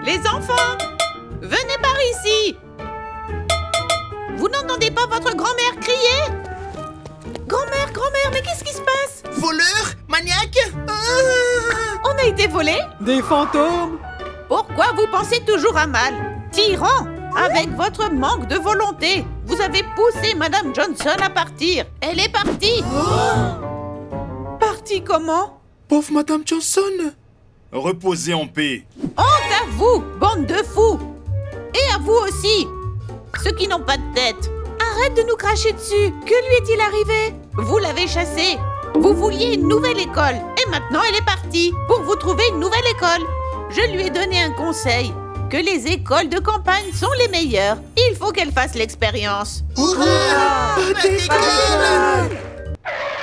Les enfants, venez par ici. Vous n'entendez pas votre grand-mère crier? Grand-mère, mais qu'est-ce qui se passe? Voleur? Maniaque? On a été volés? Des fantômes? Pourquoi vous pensez toujours à mal? Tyran, avec votre manque de volonté, vous avez poussé Madame Johnson à partir. Elle est partie. Partie comment? Pauvre Madame Johnson. Reposez en paix. Honte à vous, bande de fous! Et à vous aussi, ceux qui n'ont pas de tête. Arrête de nous cracher dessus. Que lui est-il arrivé? Vous l'avez chassé. Vous vouliez une nouvelle école. Et maintenant, elle est partie pour vous trouver une nouvelle école. Je lui ai donné un conseil. Que les écoles de campagne sont les meilleures. Il faut qu'elle fasse l'expérience.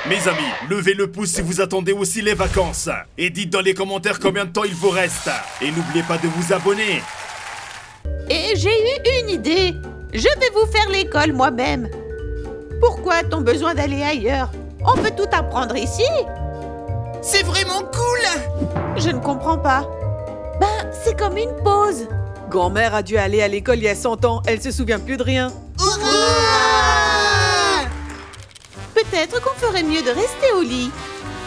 Mes amis, levez le pouce si vous attendez aussi les vacances. Et dites dans les commentaires combien de temps il vous reste. Et n'oubliez pas de vous abonner. Et j'ai eu une idée. Je vais vous faire l'école moi-même. Pourquoi a-t-on besoin d'aller ailleurs? On peut tout apprendre ici. C'est vraiment cool. Je ne comprends pas. Ben, c'est comme une pause. Grand-mère a dû aller à l'école il y a 100 ans. Elle se souvient plus de rien. Peut-être qu'on ferait mieux de rester au lit.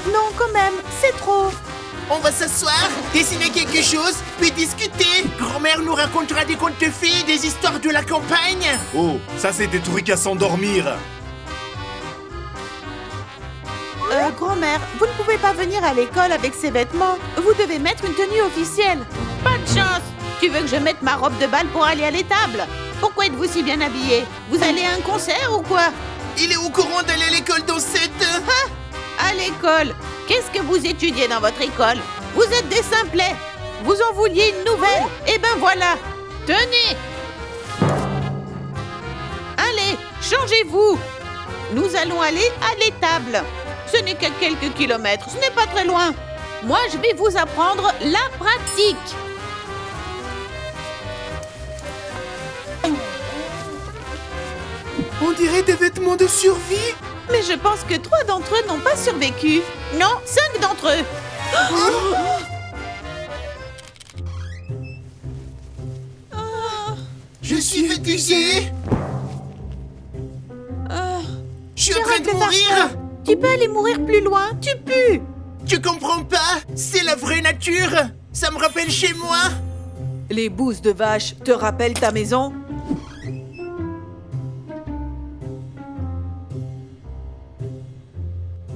Non, quand même, c'est trop. On va s'asseoir, dessiner quelque chose, puis discuter. Grand-mère nous racontera des contes de fées, des histoires de la campagne. Oh, ça c'est des trucs à s'endormir. Grand-mère, vous ne pouvez pas venir à l'école avec ces vêtements. Vous devez mettre une tenue officielle. Pas de chance. Tu veux que je mette ma robe de bal pour aller à l'étable? Pourquoi êtes-vous si bien habillée? Vous allez à un concert ou quoi? Il est au courant d'aller à l'école dans cette... À l'école? Qu'est-ce que vous étudiez dans votre école? Vous êtes des simplets. Vous en vouliez une nouvelle? Eh ben voilà. Tenez. Allez, changez-vous. Nous allons aller à l'étable. Ce n'est qu'à quelques kilomètres, ce n'est pas très loin. Moi, je vais vous apprendre la pratique. On dirait des vêtements de survie. Mais je pense que 3 d'entre eux n'ont pas survécu. Non, 5 d'entre eux. Je suis fatiguée. Je suis en train Arrête de faire mourir. ça. Tu peux aller mourir plus loin, tu pues. Tu comprends pas? C'est la vraie nature. Ça me rappelle chez moi. Les bousses de vache te rappellent ta maison?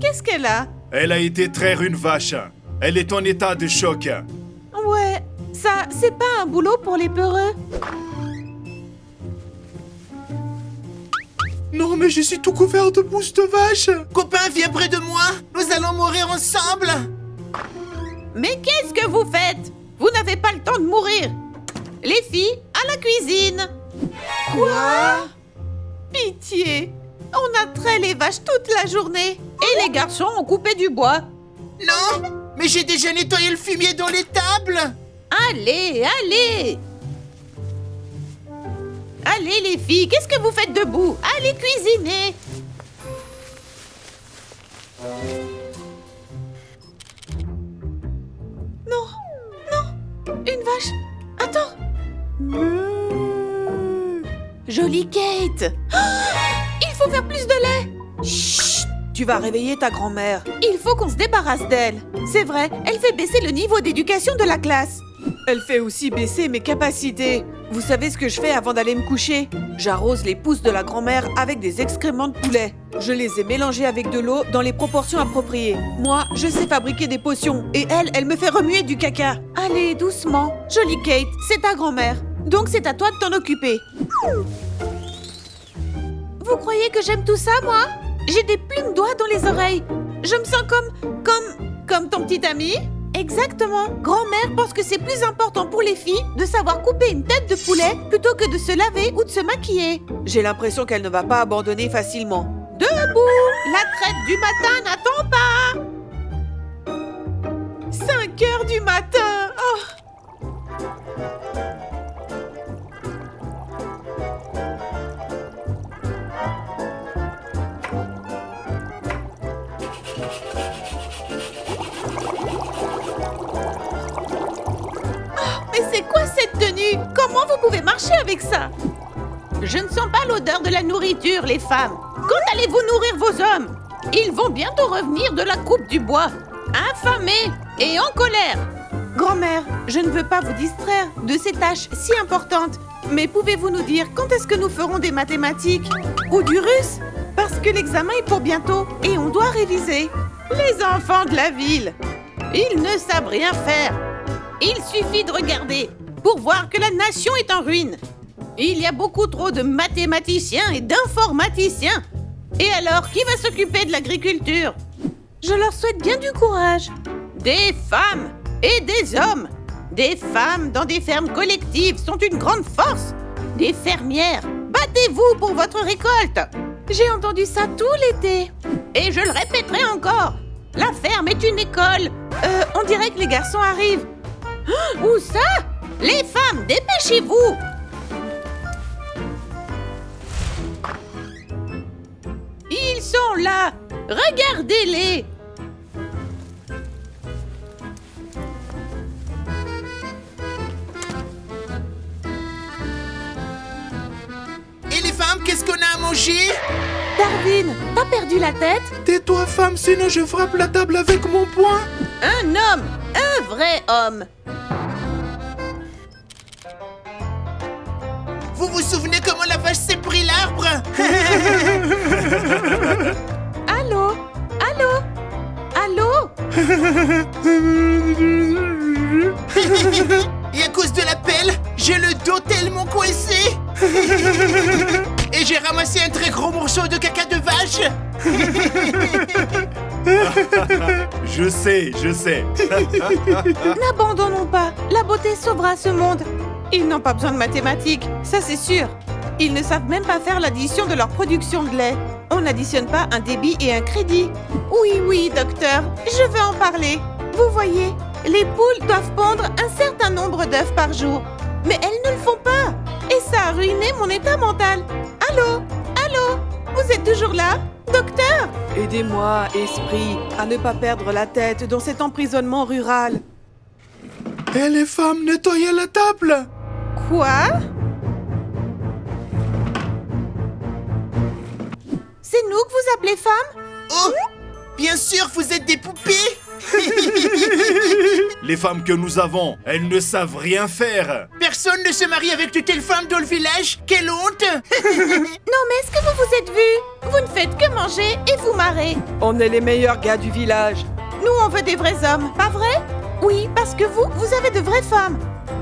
Qu'est-ce qu'elle a? Elle a été traire une vache. Elle est en état de choc. Ouais, ça, c'est pas un boulot pour les peureux. Non, mais je suis tout couvert de bousses de vache. Copain, viens près de moi. Nous allons mourir ensemble. Mais qu'est-ce que vous faites? Vous n'avez pas le temps de mourir. Les filles, à la cuisine. Quoi? Pitié. On a trait les vaches toute la journée. Et les garçons ont coupé du bois. Non, mais j'ai déjà nettoyé le fumier dans les tables. Allez, allez. Allez les filles, qu'est-ce que vous faites debout? Allez cuisiner. Non, non, une vache. Attends. Jolie Kate. Il faut faire plus de lait. Chut! Tu vas réveiller ta grand-mère. Il faut qu'on se débarrasse d'elle. C'est vrai, elle fait baisser le niveau d'éducation de la classe. Elle fait aussi baisser mes capacités. Vous savez ce que je fais avant d'aller me coucher? J'arrose les pousses de la grand-mère avec des excréments de poulet. Je les ai mélangés avec de l'eau dans les proportions appropriées. Moi, je sais fabriquer des potions et elle me fait remuer du caca. Allez, doucement. Jolie Kate, c'est ta grand-mère. Donc c'est à toi de t'en occuper. Vous croyez que j'aime tout ça, moi? J'ai des plumes d'oies dans les oreilles. Je me sens comme ton petit ami. Exactement. Grand-mère pense que c'est plus important pour les filles de savoir couper une tête de poulet plutôt que de se laver ou de se maquiller. J'ai l'impression qu'elle ne va pas abandonner facilement. Debout! La traite du matin n'attend pas! 5 heures du matin! Oh. Mais c'est quoi cette vous pouvez marcher avec ça? Je ne sens pas l'odeur de la nourriture, les femmes. Quand allez-vous nourrir vos hommes? Ils vont bientôt revenir de la coupe du bois, affamés et en colère. Grand-mère, je ne veux pas vous distraire de ces tâches si importantes. Mais pouvez-vous nous dire quand est-ce que nous ferons des mathématiques? Ou du russe? Parce que l'examen est pour bientôt et on doit réviser. Les enfants de la ville, ils ne savent rien faire. Il suffit de regarder pour voir que la nation est en ruine. Il y a beaucoup trop de mathématiciens et d'informaticiens. Et alors, qui va s'occuper de l'agriculture? Je leur souhaite bien du courage. Des femmes et des hommes. Des femmes dans des fermes collectives sont une grande force. Des fermières, battez-vous pour votre récolte. J'ai entendu ça tout l'été. Et je le répéterai encore. La ferme est une école. On dirait que les garçons arrivent. Où ça? Les femmes, dépêchez-vous. Ils sont là. Regardez-les. Et les femmes, qu'est-ce qu'on a à manger? Darwin, t'as perdu la tête? Tais-toi, femme, sinon je frappe la table avec mon poing. Un homme, un vrai homme. Vous vous souvenez comment la vache s'est pris l'arbre? Allô? Allô? Allô? Et à cause de la pelle, j'ai le dos tellement coincé. Et j'ai ramassé un très gros morceau de caca de vache. Je sais. N'abandonnons pas. La beauté sauvera ce monde. Ils n'ont pas besoin de mathématiques, ça c'est sûr. Ils ne savent même pas faire l'addition de leur production de lait. On n'additionne pas un débit et un crédit. Oui, docteur, je veux en parler. Vous voyez, les poules doivent pondre un certain nombre d'œufs par jour. Mais elles ne le font pas. Et ça a ruiné mon état mental. Allô? Allô? Vous êtes toujours là? Docteur? Aidez-moi, esprit, à ne pas perdre la tête dans cet emprisonnement rural. Et les femmes, nettoyez la table. Quoi? C'est nous que vous appelez femmes? Oh, bien sûr, vous êtes des poupées. Les femmes que nous avons, elles ne savent rien faire. Personne ne se marie avec de telles femmes dans le village. Quelle honte. Non, mais est-ce que vous vous êtes vus? Vous ne faites que manger et vous marrer. On est les meilleurs gars du village. Nous, on veut des vrais hommes, pas vrai? Oui, parce que vous avez de vraies femmes.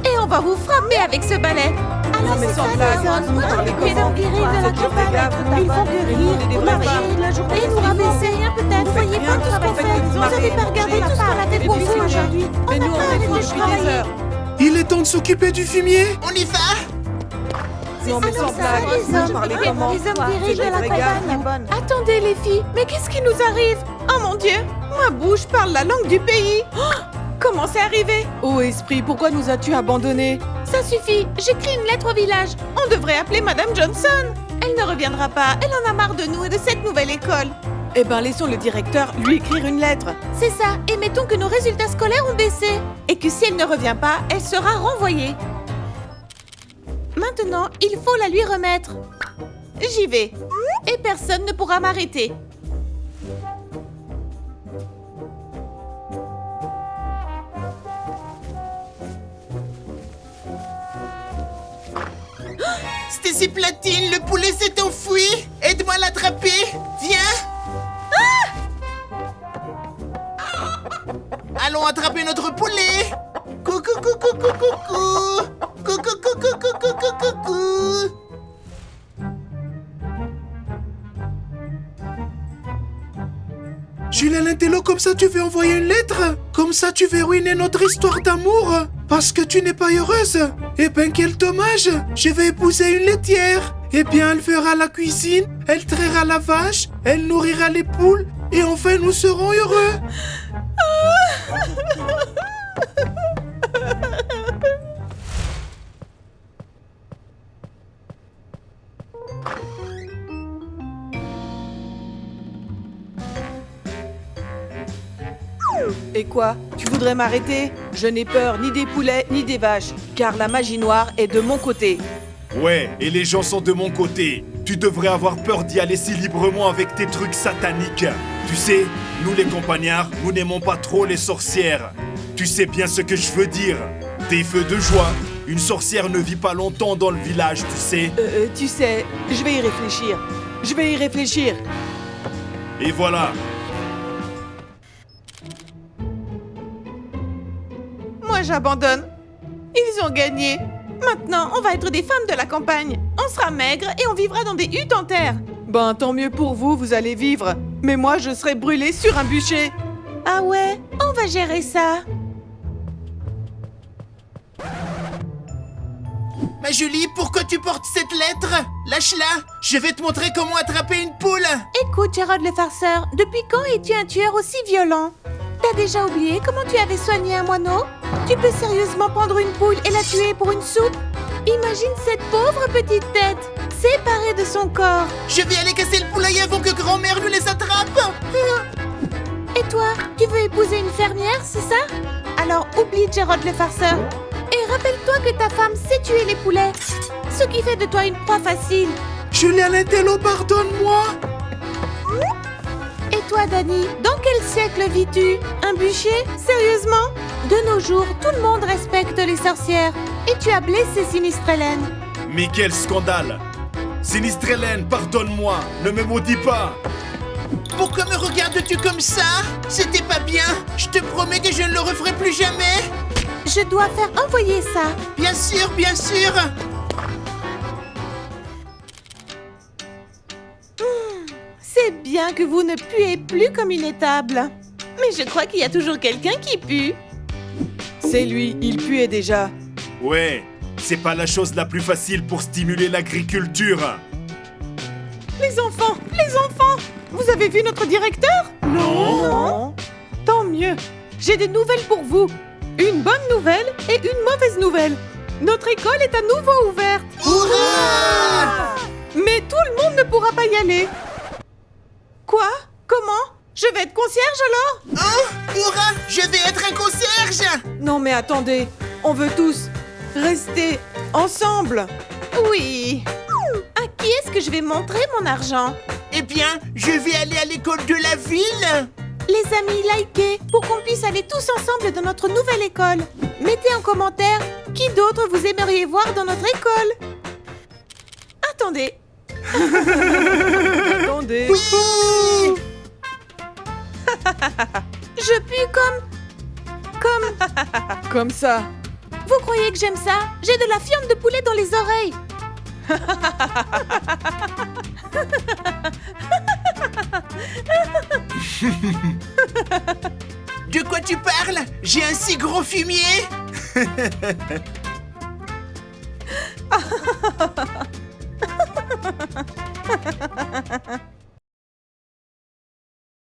Et on va vous frapper avec ce balai. Alors mais c'est sans ça, blague, les hommes. vous parlez Ils comment? vont guérir de la campagne. Ils vont guérir, marier, la journée et nous rabaisser. Peut-être. Vous voyez pas tout ce qu'on fait. Vous n'avez pas regardé tout ce qu'on a fait pour vous aujourd'hui. Mais nous, on est fous arrêté de depuis des travailler. heures. Il est temps de s'occuper du fumier. On y va. Non, mais sans blague, vous parlez comment? Les hommes C'est dirigent de des la vrais gars. campagne. Attendez les filles, mais qu'est-ce qui nous arrive? Oh mon Dieu, ma bouche parle la langue du pays. Oh, comment c'est arrivé? Oh esprit, pourquoi nous as-tu abandonnés? Ça suffit, j'écris une lettre au village. On devrait appeler Madame Johnson. Elle ne reviendra pas, elle en a marre de nous et de cette nouvelle école. Eh ben laissons le directeur lui écrire une lettre. C'est ça, et mettons que nos résultats scolaires ont baissé. Et que si elle ne revient pas, elle sera renvoyée. Maintenant, il faut la lui remettre. J'y vais. Et personne ne pourra m'arrêter. Stacy Platine, le poulet s'est enfui. Aide-moi à l'attraper. Viens. Allons attraper notre poulet. Coucou, coucou, coucou, coucou. Coucou, coucou, coucou, coucou, coucou. Julien Lintello, comme ça tu veux envoyer une lettre? Comme ça tu veux ruiner notre histoire d'amour? Parce que tu n'es pas heureuse? Eh ben quel dommage! Je vais épouser une laitière. Eh bien elle fera la cuisine, elle traira la vache, elle nourrira les poules et enfin nous serons heureux. Et quoi? Tu voudrais m'arrêter? Je n'ai peur ni des poulets ni des vaches, car la magie noire est de mon côté. Ouais, et les gens sont de mon côté. Tu devrais avoir peur d'y aller si librement avec tes trucs sataniques. Tu sais, nous les campagnards, nous n'aimons pas trop les sorcières. Tu sais bien ce que je veux dire. Des feux de joie. Une sorcière ne vit pas longtemps dans le village, tu sais. Tu sais, je vais y réfléchir. Je vais y réfléchir. Et voilà. Moi, j'abandonne. Ils ont gagné. Maintenant, on va être des femmes de la campagne. On sera maigres et on vivra dans des huttes en terre. Ben, tant mieux pour vous, vous allez vivre. Mais moi, je serai brûlée sur un bûcher. Ah ouais, on va gérer ça. Ma Julie, pourquoi tu portes cette lettre? Lâche-la. Je vais te montrer comment attraper une poule. Écoute, Gérard le farceur, depuis quand es-tu un tueur aussi violent? T'as déjà oublié comment tu avais soigné un moineau? Tu peux sérieusement prendre une poule et la tuer pour une soupe? Imagine cette pauvre petite tête, séparée de son corps. Je vais aller casser le poulailler avant que grand-mère nous les attrape. Et toi, tu veux épouser une fermière, c'est ça? Alors oublie Gérard le farceur. Et rappelle-toi que ta femme sait tuer les poulets. Ce qui fait de toi une proie facile. Julien Lintello, pardonne-moi. Et toi, Dani, dans quel siècle vis-tu? Un bûcher? Sérieusement? De nos jours, tout le monde respecte les sorcières. Et tu as blessé Sinistrellen. Mais quel scandale! Sinistrellen, pardonne-moi, ne me maudis pas! Pourquoi me regardes-tu comme ça? C'était pas bien. Je te promets que je ne le referai plus jamais. Je dois faire envoyer ça. Bien sûr, bien sûr. C'est bien que vous ne puez plus comme une étable. Mais je crois qu'il y a toujours quelqu'un qui pue. C'est lui, il puait déjà. Ouais, c'est pas la chose la plus facile pour stimuler l'agriculture. Les enfants, vous avez vu notre directeur? Non. Tant mieux. J'ai des nouvelles pour vous. Une bonne nouvelle et une mauvaise nouvelle. Notre école est à nouveau ouverte. Hurrah! Mais tout le monde ne pourra pas y aller. Quoi? Comment? Je vais être concierge alors? Hein? Hurrah! Je vais être un concierge. Non mais attendez, on veut tous rester ensemble. Oui. À qui est-ce que je vais montrer mon argent? Eh bien, je vais aller à l'école de la ville. Les amis, likez pour qu'on puisse aller tous ensemble dans notre nouvelle école. Mettez en commentaire qui d'autre vous aimeriez voir dans notre école. Attendez. Attendez. Oui! Je pue comme... Comme ça. Vous croyez que j'aime ça? J'ai de la fiente de poulet dans les oreilles. De quoi tu parles? J'ai un si gros fumier.